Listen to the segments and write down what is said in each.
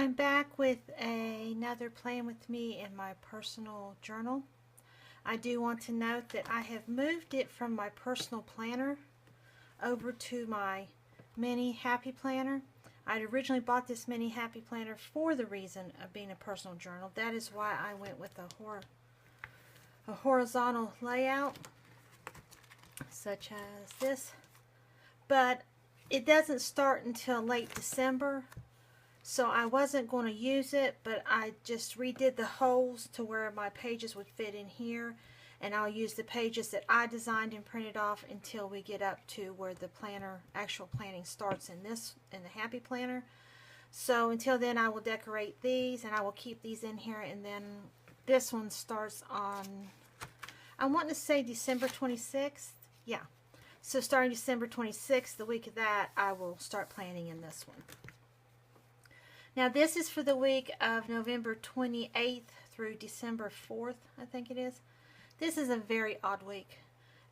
I'm back with another Plan With Me in my personal journal. I do want to note that I have moved it from my personal planner over to my mini happy planner. I'd originally bought this mini happy planner for the reason of being a personal journal. That is why I went with a horizontal layout such as this. But it doesn't start until late December. So I wasn't going to use it, but I just redid the holes to where my pages would fit in here. And I'll use the pages that I designed and printed off until we get up to where the actual planning starts in the Happy Planner. So until then I will decorate these and I will keep these in here, and then this one starts on, I want to say December 26th. Yeah. So starting December 26th, the week of that, I will start planning in this one. Now this is for the week of November 28th through December 4th, I think it is. This is a very odd week.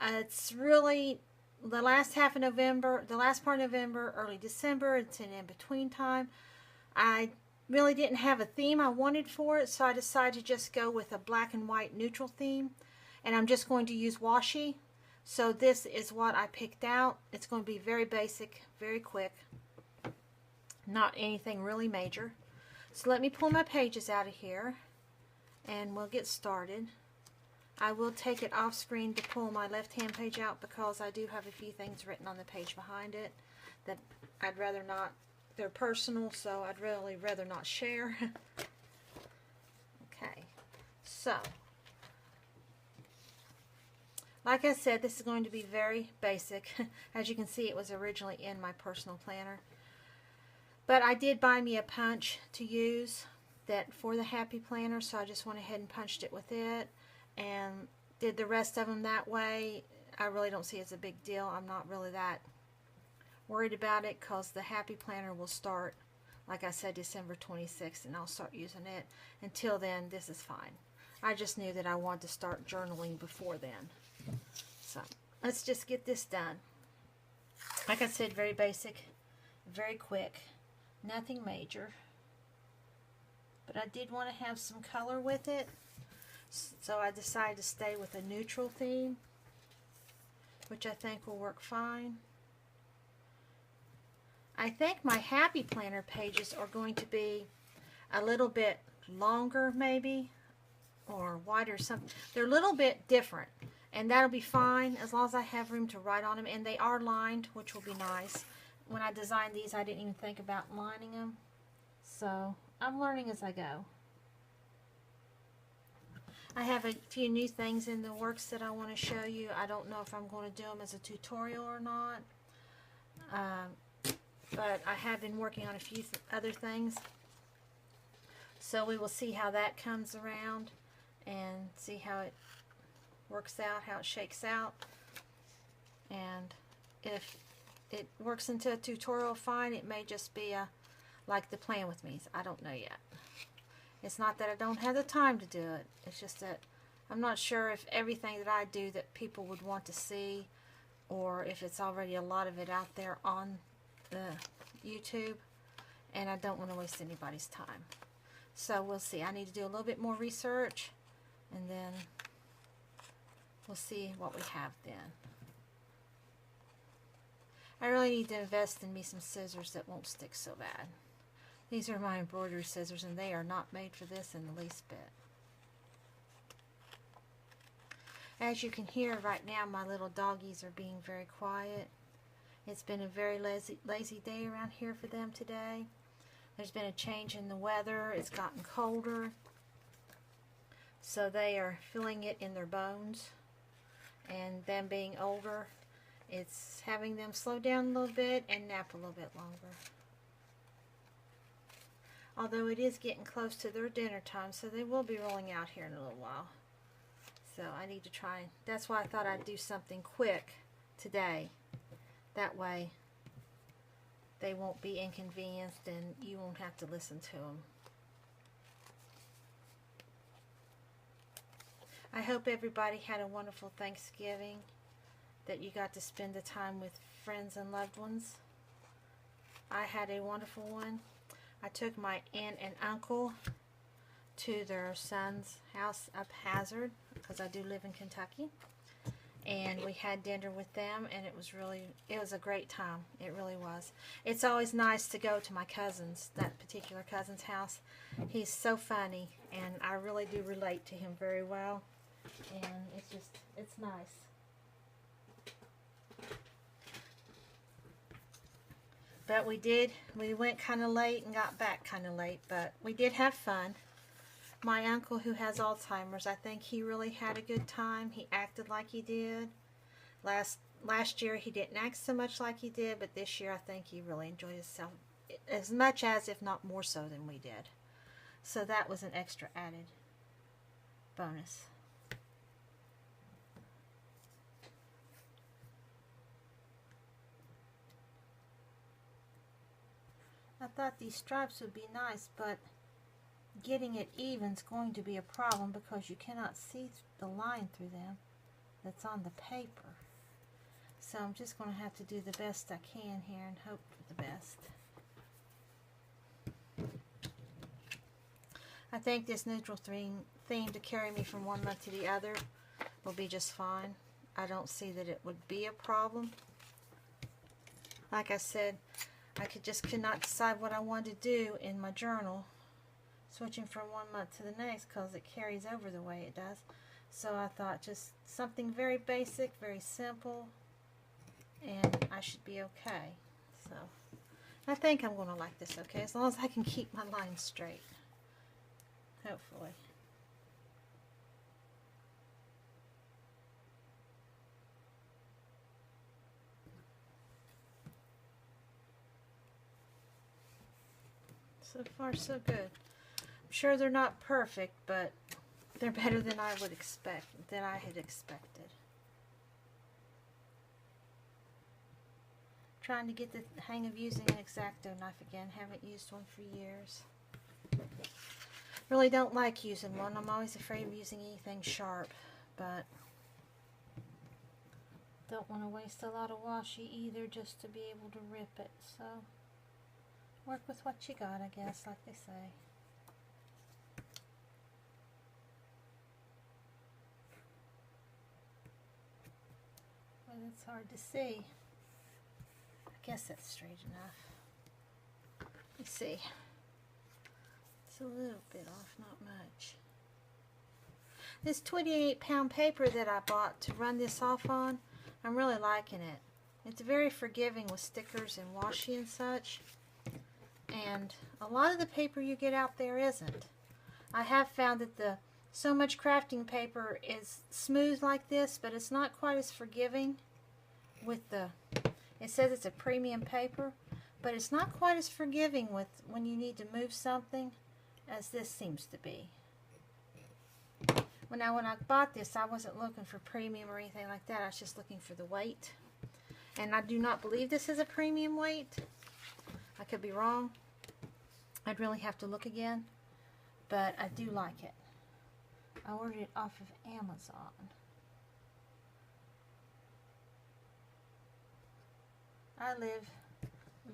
It's really the last half of November, the last part of November, early December. It's an in-between time. I really didn't have a theme I wanted for it, so I decided to just go with a black and white neutral theme. And I'm just going to use washi. So this is what I picked out. It's going to be very basic, very quick. Not anything really major. So let me pull my pages out of here and we'll get started. I will take it off screen to pull my left hand page out because I do have a few things written on the page behind it that I'd rather not, they're personal, so I'd really rather not share. Okay, so like I said, this is going to be very basic. As you can see, it was originally in my personal planner. But I did buy me a punch to use that for the Happy Planner, so I just went ahead and punched it with it and did the rest of them that way. I really don't see it as a big deal. I'm not really that worried about it because the Happy Planner will start, like I said, December 26th, and I'll start using it. Until then, this is fine. I just knew that I wanted to start journaling before then. So let's just get this done. Like I said, very basic, very quick. Nothing major, but I did want to have some color with it, so I decided to stay with a neutral theme, which I think will work fine. I think my Happy Planner pages are going to be a little bit longer maybe, or wider or something. They're a little bit different, and that'll be fine as long as I have room to write on them, and they are lined, which will be nice. When I designed these, I didn't even think about lining them. So, I'm learning as I go. I have a few new things in the works that I want to show you. I don't know if I'm going to do them as a tutorial or not. But I have been working on a few other things. So, we will see how that comes around and see how it works out, how it shakes out. And if it works into a tutorial, fine. It may just be like the Plan With Me's. I don't know yet. It's not that I don't have the time to do it. It's just that I'm not sure if everything that I do that people would want to see, or if it's already a lot of it out there on the YouTube, and I don't want to waste anybody's time. So we'll see. I need to do a little bit more research, and then we'll see what we have then. I really need to invest in me some scissors that won't stick so bad. These are my embroidery scissors, and they are not made for this in the least bit. As you can hear right now, my little doggies are being very quiet. It's been a very lazy day around here for them today. There's been a change in the weather. It's gotten colder. So they are feeling it in their bones. And them being older, it's having them slow down a little bit and nap a little bit longer. Although it is getting close to their dinner time, so they will be rolling out here in a little while. So I need to try. That's why I thought I'd do something quick today. That way they won't be inconvenienced and you won't have to listen to them. I hope everybody had a wonderful Thanksgiving, that you got to spend the time with friends and loved ones. I had a wonderful one. I took my aunt and uncle to their son's house up Hazard, because I do live in Kentucky. And we had dinner with them, and it was a great time. It really was. It's always nice to go to my cousin's, that particular cousin's house. He's so funny, and I really do relate to him very well. And it's nice. But we went kind of late and got back kind of late, but we did have fun. My uncle, who has Alzheimer's, I think he really had a good time. He acted like he did. Last year he didn't act so much like he did, but this year I think he really enjoyed himself as much as, if not more so, than we did. So that was an extra added bonus. I thought these stripes would be nice, but getting it even is going to be a problem because you cannot see the line through them that's on the paper. So I'm just going to have to do the best I can here and hope for the best. I think this neutral theme to carry me from one month to the other will be just fine. I don't see that it would be a problem. Like I said, I could not decide what I wanted to do in my journal, switching from one month to the next, because it carries over the way it does. So I thought just something very basic, very simple, and I should be okay. So I think I'm going to like this okay, as long as I can keep my lines straight. Hopefully. So far, so good. I'm sure they're not perfect, but they're better than I had expected. Trying to get the hang of using an X-Acto knife again. Haven't used one for years. Really don't like using one. I'm always afraid of using anything sharp, but don't want to waste a lot of washi either just to be able to rip it. So work with what you got, I guess, like they say. But it's hard to see. I guess that's straight enough. Let's see. It's a little bit off, not much. This 28-pound paper that I bought to run this off on, I'm really liking it. It's very forgiving with stickers and washi and such. And a lot of the paper you get out there isn't. I have found that so much crafting paper is smooth like this, but it's not quite as forgiving with it says it's a premium paper, but it's not quite as forgiving with when you need to move something as this seems to be. When I bought this, I wasn't looking for premium or anything like that. I was just looking for the weight. And I do not believe this is a premium weight. I could be wrong. I'd really have to look again. But I do like it. I ordered it off of Amazon. I live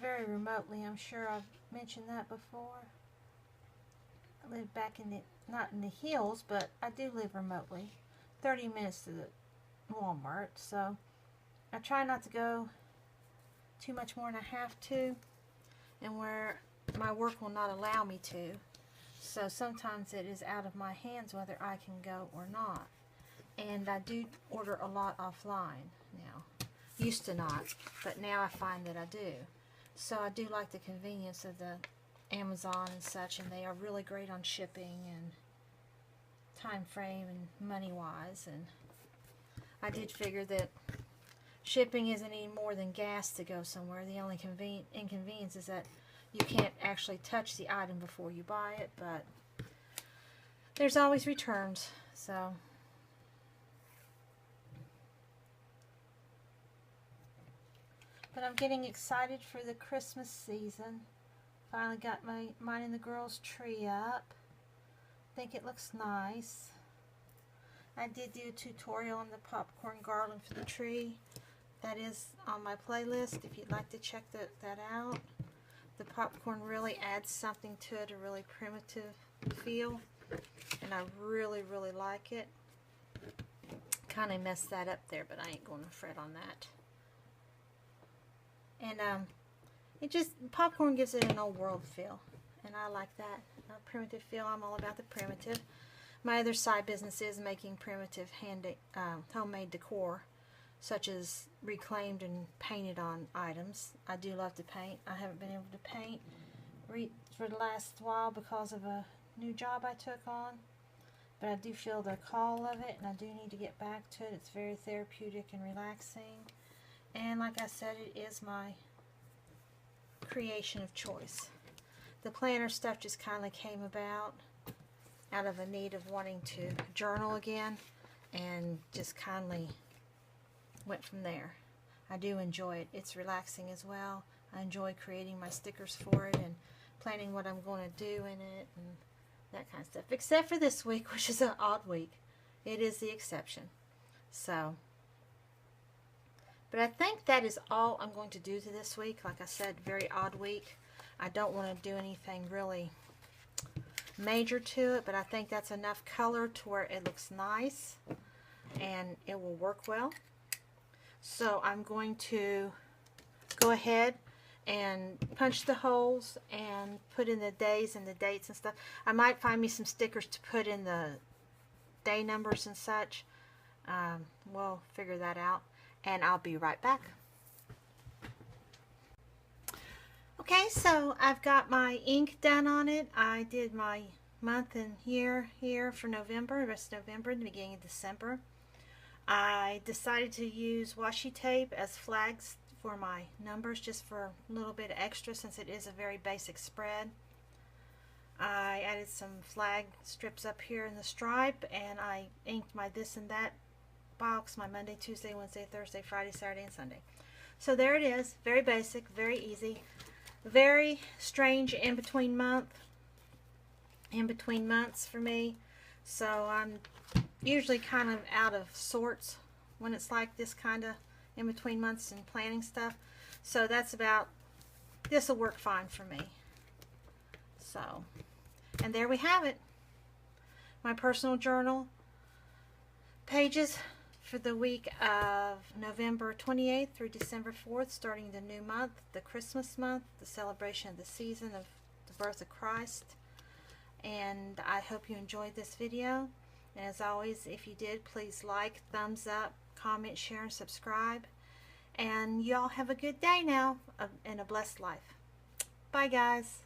very remotely. I'm sure I've mentioned that before. I live back not in the hills, but I do live remotely. 30 minutes to the Walmart, so I try not to go too much more than I have to, and where my work will not allow me to. So sometimes it is out of my hands whether I can go or not. And I do order a lot offline now. Used to not, but now I find that I do. So I do like the convenience of the Amazon and such, and they are really great on shipping and time frame and money wise. And I did figure that shipping isn't any more than gas to go somewhere. The only inconvenience is that you can't actually touch the item before you buy it, but there's always returns. So but I'm getting excited for the Christmas season. Finally got mine and the girls' tree up. Think it looks nice. I did do a tutorial on the popcorn garland for the tree. That is on my playlist if you'd like to check that out. The popcorn really adds something to it, a really primitive feel, and I really, really like it. Kind of messed that up there, but I ain't going to fret on that. And it just, popcorn gives it an old world feel, and I like that. A primitive feel. I'm all about the primitive. My other side business is making primitive homemade decor, such as reclaimed and painted on items. I do love to paint. I haven't been able to paint for the last while because of a new job I took on, but I do feel the call of it, and I do need to get back to it. It's very therapeutic and relaxing, and like I said, it is my creation of choice. The planner stuff just kind of came about out of a need of wanting to journal again, and just kindly went from there. I do enjoy it. It's relaxing as well. I enjoy creating my stickers for it and planning what I'm going to do in it and that kind of stuff. Except for this week, which is an odd week. It is the exception. So, but I think that is all I'm going to do to this week. Like I said, very odd week. I don't want to do anything really major to it, but I think that's enough color to where it looks nice and it will work well. So I'm going to go ahead and punch the holes and put in the days and the dates and stuff. I might find me some stickers to put in the day numbers and such. We'll figure that out, and I'll be right back. Okay, so I've got my ink done on it. I did my month and year here for November, the rest of November, and the beginning of December. I decided to use washi tape as flags for my numbers, just for a little bit extra since it is a very basic spread. I added some flag strips up here in the stripe, and I inked my this and that box, my Monday, Tuesday, Wednesday, Thursday, Friday, Saturday, and Sunday. So there it is, very basic, very easy. Very strange in-between months for me, so I'm usually kind of out of sorts when it's like this kind of in-between months and planning stuff. So that's about, this will work fine for me. So, and there we have it. My personal journal pages for the week of November 28th through December 4th, starting the new month, the Christmas month, the celebration of the season of the birth of Christ. And I hope you enjoyed this video. And as always, if you did, please like, thumbs up, comment, share, and subscribe. And y'all have a good day now and a blessed life. Bye, guys.